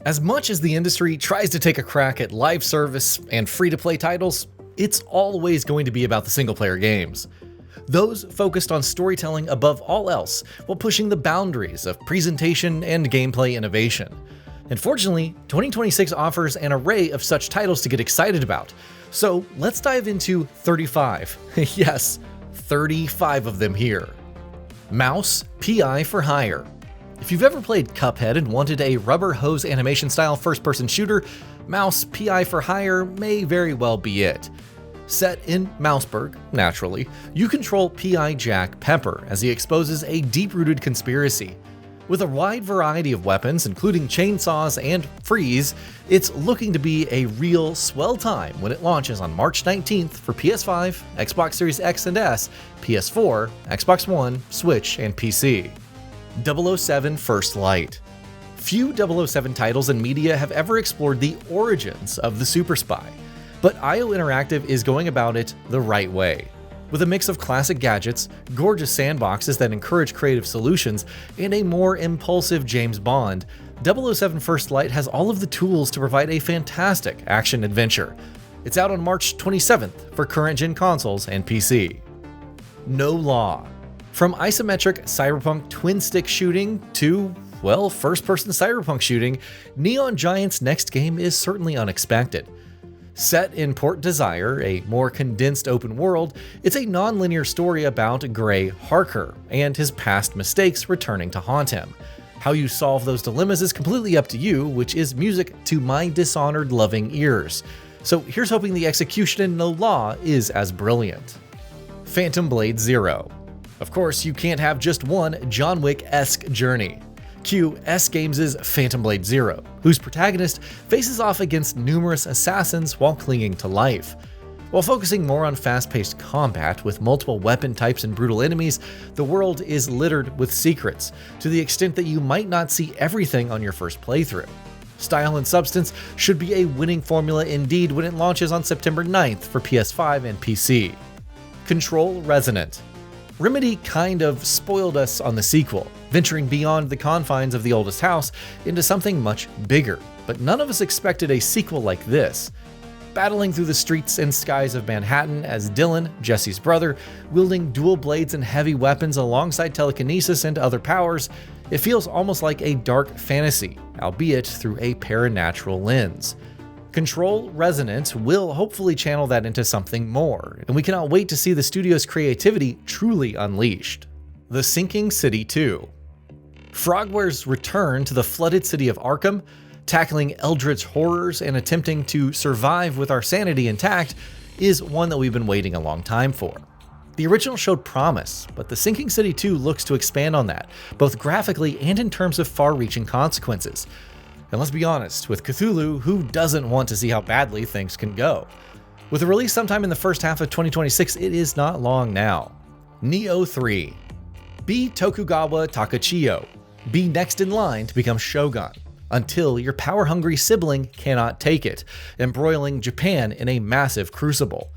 As much as the industry tries to take a crack at live service and free-to-play titles, it's always going to be about the single-player games. Those focused on storytelling above all else, while pushing the boundaries of presentation and gameplay innovation. Unfortunately, 2026 offers an array of such titles to get excited about, so let's dive into 35. Yes, 35 of them here. Mouse PI for Hire. If you've ever played Cuphead and wanted a rubber hose animation style first-person shooter, Mouse PI for Hire may very well be it. Set in Mouseburg, naturally, you control PI Jack Pepper as he exposes a deep-rooted conspiracy. With a wide variety of weapons, including chainsaws and freeze, it's looking to be a real swell time when it launches on March 19th for PS5, Xbox Series X and S, PS4, Xbox One, Switch, and PC. 007 First Light. Few 007 titles and media have ever explored the origins of the super spy, but IO Interactive is going about it the right way. With a mix of classic gadgets, gorgeous sandboxes that encourage creative solutions, and a more impulsive James Bond, 007 First Light has all of the tools to provide a fantastic action-adventure. It's out on March 27th for current-gen consoles and PC. No Law. From isometric cyberpunk twin-stick shooting to, well, first-person cyberpunk shooting, Neon Giant's next game is certainly unexpected. Set in Port Desire, a more condensed open world, it's a non-linear story about Gray Harker and his past mistakes returning to haunt him. How you solve those dilemmas is completely up to you, which is music to my dishonored loving ears. So here's hoping the execution in No Law is as brilliant. Phantom Blade Zero. Of course, you can't have just one John Wick-esque journey. Cue S Games' Phantom Blade Zero, whose protagonist faces off against numerous assassins while clinging to life. While focusing more on fast-paced combat with multiple weapon types and brutal enemies, the world is littered with secrets, to the extent that you might not see everything on your first playthrough. Style and substance should be a winning formula indeed when it launches on September 9th for PS5 and PC. Control Resonant. Remedy kind of spoiled us on the sequel, venturing beyond the confines of the oldest house into something much bigger, but none of us expected a sequel like this. Battling through the streets and skies of Manhattan as Dylan, Jesse's brother, wielding dual blades and heavy weapons alongside telekinesis and other powers, it feels almost like a dark fantasy, albeit through a paranatural lens. Control Resonant will hopefully channel that into something more, and we cannot wait to see the studio's creativity truly unleashed. The Sinking City 2. Frogware's return to the flooded city of Arkham, tackling eldritch horrors and attempting to survive with our sanity intact, is one that we've been waiting a long time for. The original showed promise, but The Sinking City 2 looks to expand on that, both graphically and in terms of far-reaching consequences. And let's be honest, with Cthulhu, who doesn't want to see how badly things can go? With a release sometime in the first half of 2026, it is not long now. Neo 3. Be Tokugawa Takachiyo. Be next in line to become Shogun, until your power-hungry sibling cannot take it, embroiling Japan in a massive crucible.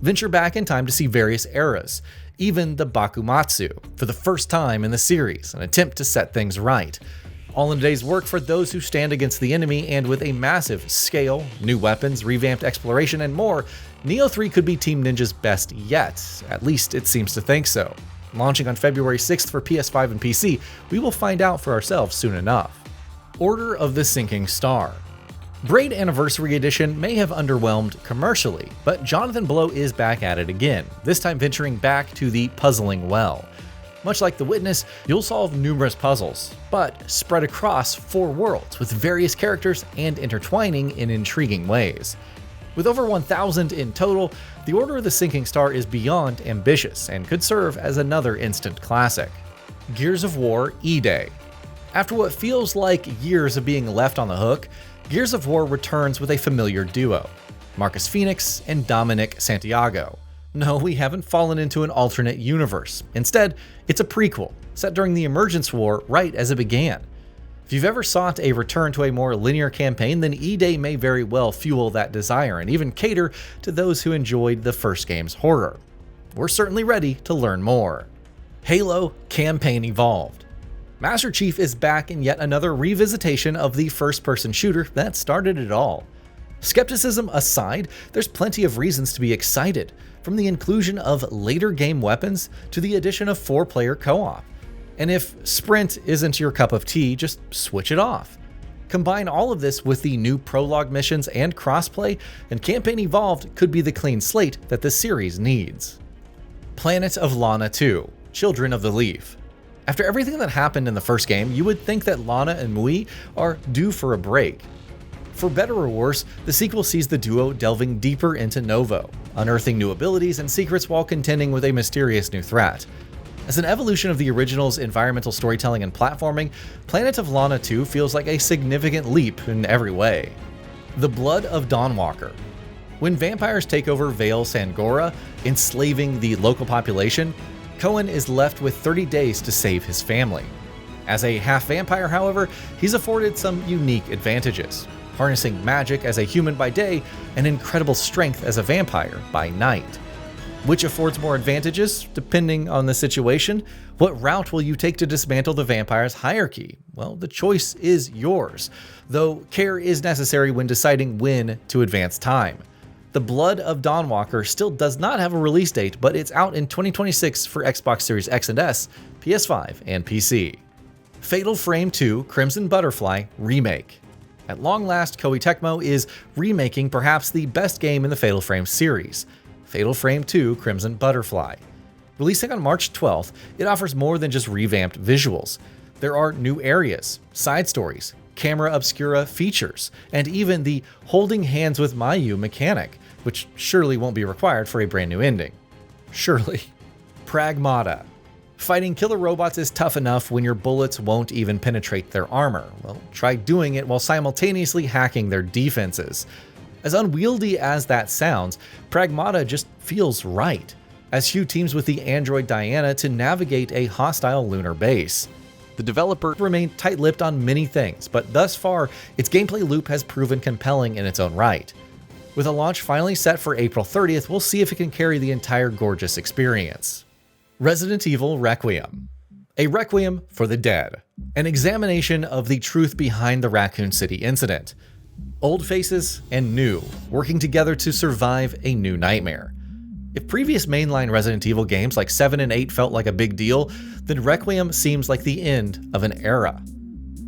Venture back in time to see various eras, even the Bakumatsu, for the first time in the series, an attempt to set things right. All in a day's work for those who stand against the enemy, and with a massive scale, new weapons, revamped exploration, and more, Neo 3 could be Team Ninja's best yet. At least it seems to think so. Launching on February 6th for PS5 and PC, we will find out for ourselves soon enough. Order of the Sinking Star. Braid Anniversary Edition may have underwhelmed commercially, but Jonathan Blow is back at it again, this time venturing back to the puzzling well. Much like The Witness, you'll solve numerous puzzles, but spread across 4 worlds with various characters and intertwining in intriguing ways. With over 1,000 in total, the Order of the Sinking Star is beyond ambitious and could serve as another instant classic. Gears of War E-Day. After what feels like years of being left on the hook, Gears of War returns with a familiar duo, Marcus Phoenix and Dominic Santiago. No, we haven't fallen into an alternate universe. Instead, it's a prequel, set during the Emergence War right as it began. If you've ever sought a return to a more linear campaign, then E-Day may very well fuel that desire and even cater to those who enjoyed the first game's horror. We're certainly ready to learn more. Halo Campaign Evolved. Master Chief is back in yet another revisitation of the first-person shooter that started it all. Skepticism aside, there's plenty of reasons to be excited, from the inclusion of later game weapons to the addition of 4-player co-op. And if Sprint isn't your cup of tea, just switch it off. Combine all of this with the new prologue missions and crossplay, and Campaign Evolved could be the clean slate that the series needs. Planet of Lana 2: Children of the Leaf. After everything that happened in the first game, you would think that Lana and Mui are due for a break. For better or worse, the sequel sees the duo delving deeper into Novo, unearthing new abilities and secrets while contending with a mysterious new threat. As an evolution of the original's environmental storytelling and platforming, Planet of Lana 2 feels like a significant leap in every way. The Blood of Dawnwalker. When vampires take over Vale Sangora, enslaving the local population, Cohen is left with 30 days to save his family. As a half-vampire, however, he's afforded some unique advantages, harnessing magic as a human by day and incredible strength as a vampire by night. Which affords more advantages, depending on the situation? What route will you take to dismantle the vampire's hierarchy? Well, the choice is yours, though care is necessary when deciding when to advance time. The Blood of Dawnwalker still does not have a release date, but it's out in 2026 for Xbox Series X and S, PS5, and PC. Fatal Frame 2: Crimson Butterfly Remake. At long last, Koei Tecmo is remaking perhaps the best game in the Fatal Frame series, Fatal Frame 2: Crimson Butterfly. Releasing on March 12th, it offers more than just revamped visuals. There are new areas, side stories, camera obscura features, and even the holding hands with Mayu mechanic, which surely won't be required for a brand new ending. Surely. Pragmata. Fighting killer robots is tough enough when your bullets won't even penetrate their armor. Well, try doing it while simultaneously hacking their defenses. As unwieldy as that sounds, Pragmata just feels right, as Hugh teams with the android Diana to navigate a hostile lunar base. The developer remained tight-lipped on many things, but thus far, its gameplay loop has proven compelling in its own right. With a launch finally set for April 30th, we'll see if it can carry the entire gorgeous experience. Resident Evil Requiem. A Requiem for the Dead. An examination of the truth behind the Raccoon City incident. Old faces and new, working together to survive a new nightmare. If previous mainline Resident Evil games like 7 and 8 felt like a big deal, then Requiem seems like the end of an era.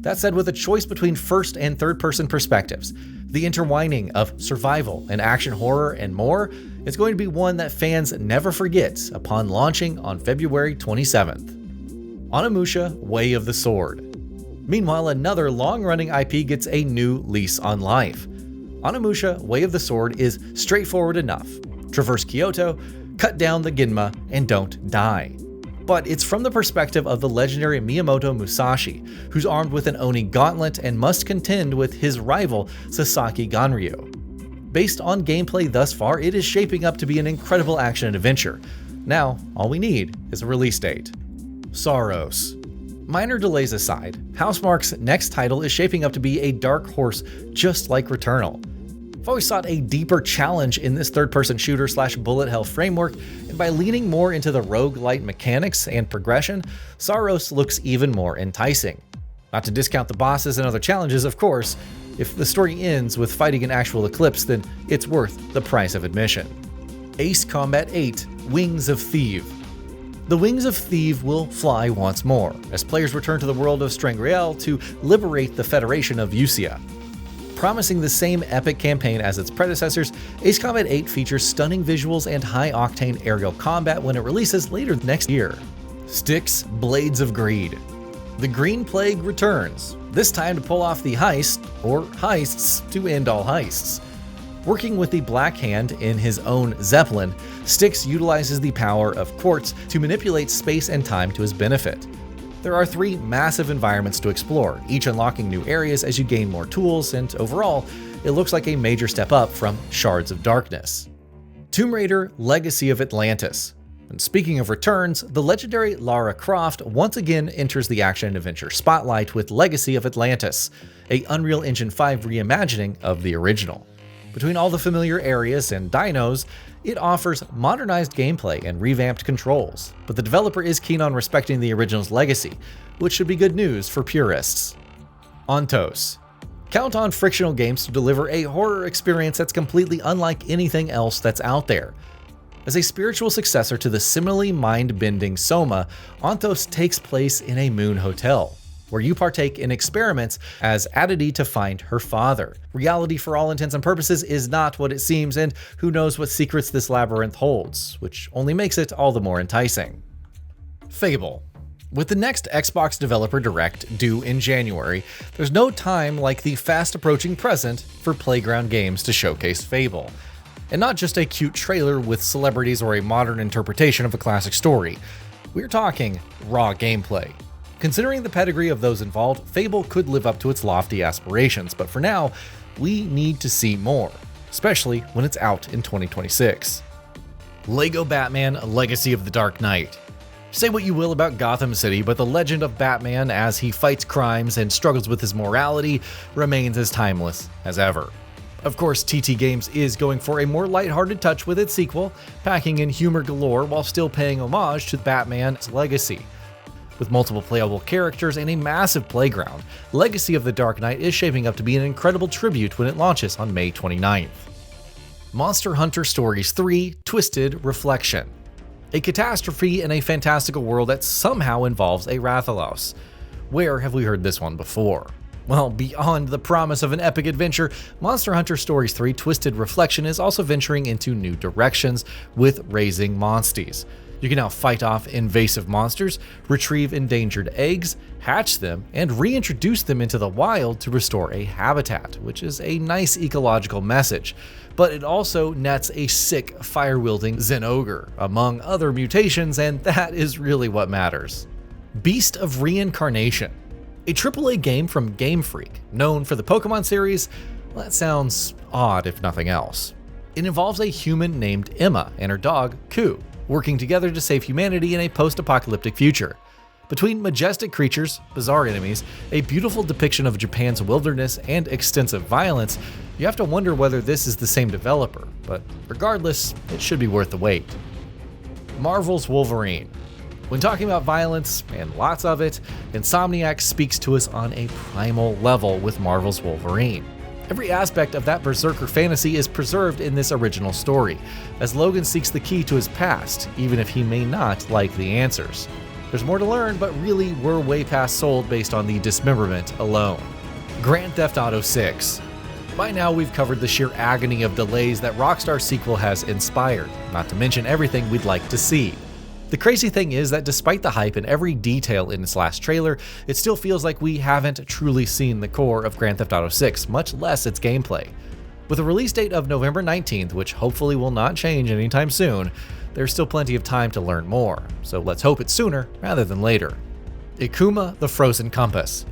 That said, with a choice between first and third-person perspectives, the intertwining of survival and action horror and more, it's going to be one that fans never forget upon launching on February 27th. Onimusha: Way of the Sword. Meanwhile, another long-running IP gets a new lease on life. Onimusha: Way of the Sword is straightforward enough. Traverse Kyoto, cut down the Ginma, and don't die. But it's from the perspective of the legendary Miyamoto Musashi, who's armed with an Oni gauntlet and must contend with his rival Sasaki Ganryu. Based on gameplay thus far, it is shaping up to be an incredible action adventure. Now, all we need is a release date. Saros. Minor delays aside, Housemarque's next title is shaping up to be a dark horse just like Returnal. I've always sought a deeper challenge in this third-person shooter/bullet hell framework, and by leaning more into the roguelite mechanics and progression, Saros looks even more enticing. Not to discount the bosses and other challenges, of course. If the story ends with fighting an actual eclipse, then it's worth the price of admission. Ace Combat 8: Wings of Thief. The Wings of Thief will fly once more, as players return to the world of Strangriel to liberate the Federation of Usia. Promising the same epic campaign as its predecessors, Ace Combat 8 features stunning visuals and high-octane aerial combat when it releases later next year. Styx: Blades of Greed. The Green Plague returns, this time to pull off the heist, or heists, to end all heists. Working with the Black Hand in his own Zeppelin, Styx utilizes the power of quartz to manipulate space and time to his benefit. There are 3 massive environments to explore, each unlocking new areas as you gain more tools, and overall, it looks like a major step up from Shards of Darkness. Tomb Raider: Legacy of Atlantis. And speaking of returns, the legendary Lara Croft once again enters the action-adventure spotlight with Legacy of Atlantis, a Unreal Engine 5 reimagining of the original. Between all the familiar areas and dinos, it offers modernized gameplay and revamped controls, but the developer is keen on respecting the original's legacy, which should be good news for purists. Ontos. Count on Frictional Games to deliver a horror experience that's completely unlike anything else that's out there. As a spiritual successor to the similarly mind-bending Soma, Ontos takes place in a moon hotel, where you partake in experiments as Aditi to find her father. Reality, for all intents and purposes, is not what it seems, and who knows what secrets this labyrinth holds, which only makes it all the more enticing. Fable. With the next Xbox Developer Direct due in January, there's no time like the fast-approaching present for Playground Games to showcase Fable. And not just a cute trailer with celebrities or a modern interpretation of a classic story. We're talking raw gameplay. Considering the pedigree of those involved, Fable could live up to its lofty aspirations, but for now, we need to see more, especially when it's out in 2026. Lego Batman: Legacy of the Dark Knight. Say what you will about Gotham City, but the legend of Batman as he fights crimes and struggles with his morality remains as timeless as ever. Of course, TT Games is going for a more lighthearted touch with its sequel, packing in humor galore while still paying homage to Batman's legacy. With multiple playable characters and a massive playground, Legacy of the Dark Knight is shaping up to be an incredible tribute when it launches on May 29th. Monster Hunter Stories 3: Twisted Reflection. A catastrophe in a fantastical world that somehow involves a Rathalos. Where have we heard this one before? Well, beyond the promise of an epic adventure, Monster Hunter Stories 3: Twisted Reflection is also venturing into new directions with raising monsties. You can now fight off invasive monsters, retrieve endangered eggs, hatch them, and reintroduce them into the wild to restore a habitat, which is a nice ecological message. But it also nets a sick fire-wielding Zen-Ogre, among other mutations, and that is really what matters. Beast of Reincarnation. A AAA game from Game Freak, known for the Pokemon series. Well, that sounds odd if nothing else. It involves a human named Emma and her dog, Ku, working together to save humanity in a post-apocalyptic future. Between majestic creatures, bizarre enemies, a beautiful depiction of Japan's wilderness, and extensive violence, you have to wonder whether this is the same developer, but regardless, it should be worth the wait. Marvel's Wolverine. When talking about violence, and lots of it, Insomniac speaks to us on a primal level with Marvel's Wolverine. Every aspect of that berserker fantasy is preserved in this original story, as Logan seeks the key to his past, even if he may not like the answers. There's more to learn, but really we're way past sold based on the dismemberment alone. Grand Theft Auto 6. By now we've covered the sheer agony of delays that Rockstar's sequel has inspired, not to mention everything we'd like to see. The crazy thing is that despite the hype and every detail in its last trailer, it still feels like we haven't truly seen the core of Grand Theft Auto 6, much less its gameplay. With a release date of November 19th, which hopefully will not change anytime soon, there's still plenty of time to learn more, so let's hope it's sooner rather than later. Ikuma: The Frozen Compass.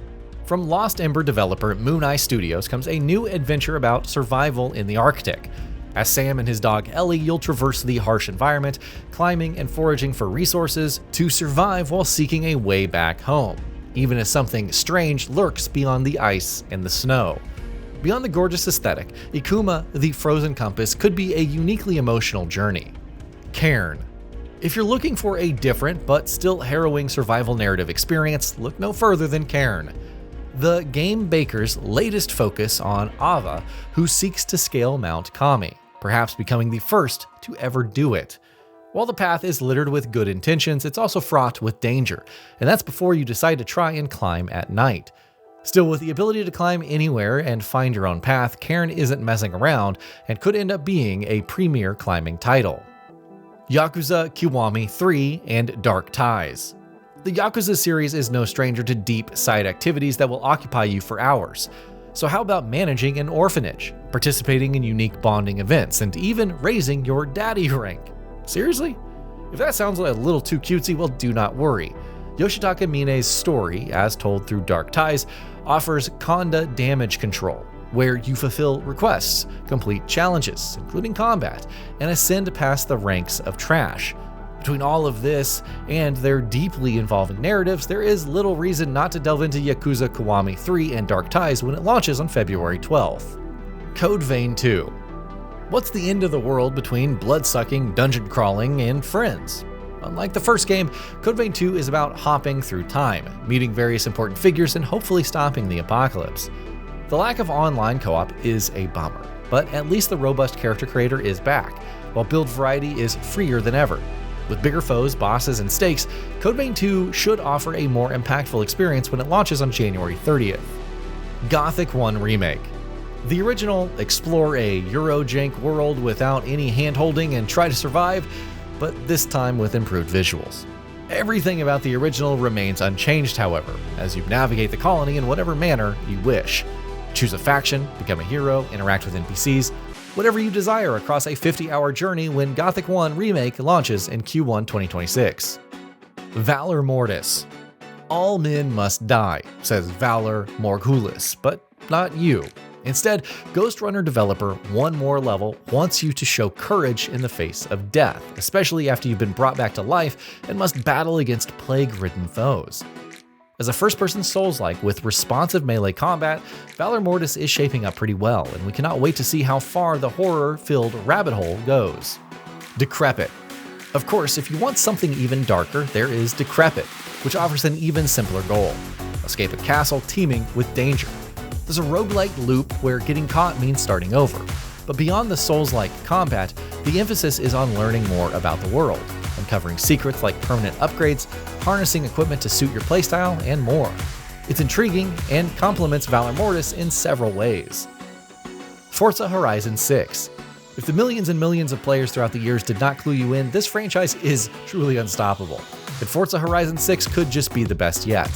From Lost Ember developer Moon Eye Studios comes a new adventure about survival in the Arctic. As Sam and his dog Ellie, you'll traverse the harsh environment, climbing and foraging for resources to survive while seeking a way back home, even as something strange lurks beyond the ice and the snow. Beyond the gorgeous aesthetic, Ikuma: The Frozen Compass could be a uniquely emotional journey. Cairn. If you're looking for a different but still harrowing survival narrative experience, look no further than Cairn. The game maker's latest focus on Ava, who seeks to scale Mount Kami, perhaps becoming the first to ever do it. While the path is littered with good intentions, it's also fraught with danger, and that's before you decide to try and climb at night. Still, with the ability to climb anywhere and find your own path, Cairn isn't messing around and could end up being a premier climbing title. Yakuza Kiwami 3 and Dark Ties. The Yakuza series is no stranger to deep side activities that will occupy you for hours. So how about managing an orphanage, participating in unique bonding events, and even raising your daddy rank? Seriously? If that sounds a little too cutesy, well, do not worry. Yoshitaka Mine's story, as told through Dark Ties, offers Konda damage control, where you fulfill requests, complete challenges, including combat, and ascend past the ranks of trash. Between all of this and their deeply involving narratives, there is little reason not to delve into Yakuza Kiwami 3 and Dark Ties when it launches on February 12th. Code Vein 2. What's the end of the world between blood-sucking, dungeon-crawling, and friends? Unlike the first game, Code Vein 2 is about hopping through time, meeting various important figures, and hopefully stopping the apocalypse. The lack of online co-op is a bummer, but at least the robust character creator is back, while build variety is freer than ever. With bigger foes, bosses, and stakes, Code Vein 2 should offer a more impactful experience when it launches on January 30th. Gothic 1 Remake. The original explore a Eurojank world without any hand-holding and try to survive, but this time with improved visuals. Everything about the original remains unchanged, however, as you navigate the colony in whatever manner you wish. Choose a faction, become a hero, interact with NPCs, whatever you desire across a 50-hour journey when Gothic 1 Remake launches in Q1 2026. Valor Mortis. All men must die, says Valor Morghulis, but not you. Instead, Ghost Runner developer One More Level wants you to show courage in the face of death, especially after you've been brought back to life and must battle against plague-ridden foes. As a first-person Souls-like with responsive melee combat, Valor Mortis is shaping up pretty well, and we cannot wait to see how far the horror-filled rabbit hole goes. Decrepit. Of course, if you want something even darker, there is Decrepit, which offers an even simpler goal: escape a castle teeming with danger. There's a roguelike loop where getting caught means starting over, but beyond the Souls-like combat, the emphasis is on learning more about the world, uncovering secrets like permanent upgrades, harnessing equipment to suit your playstyle, and more. It's intriguing and complements Valor Mortis in several ways. Forza Horizon 6. If the millions and millions of players throughout the years did not clue you in, this franchise is truly unstoppable. And Forza Horizon 6 could just be the best yet.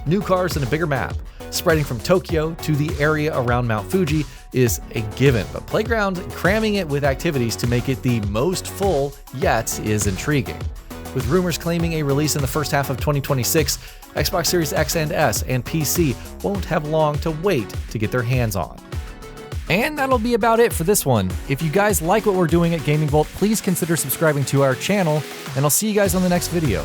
New cars and a bigger map, spreading from Tokyo to the area around Mount Fuji is a given, but Playground cramming it with activities to make it the most full yet is intriguing. With rumors claiming a release in the first half of 2026, Xbox Series X and S and PC won't have long to wait to get their hands on. And that'll be about it for this one. If you guys like what we're doing at Gaming Bolt, please consider subscribing to our channel, and I'll see you guys on the next video.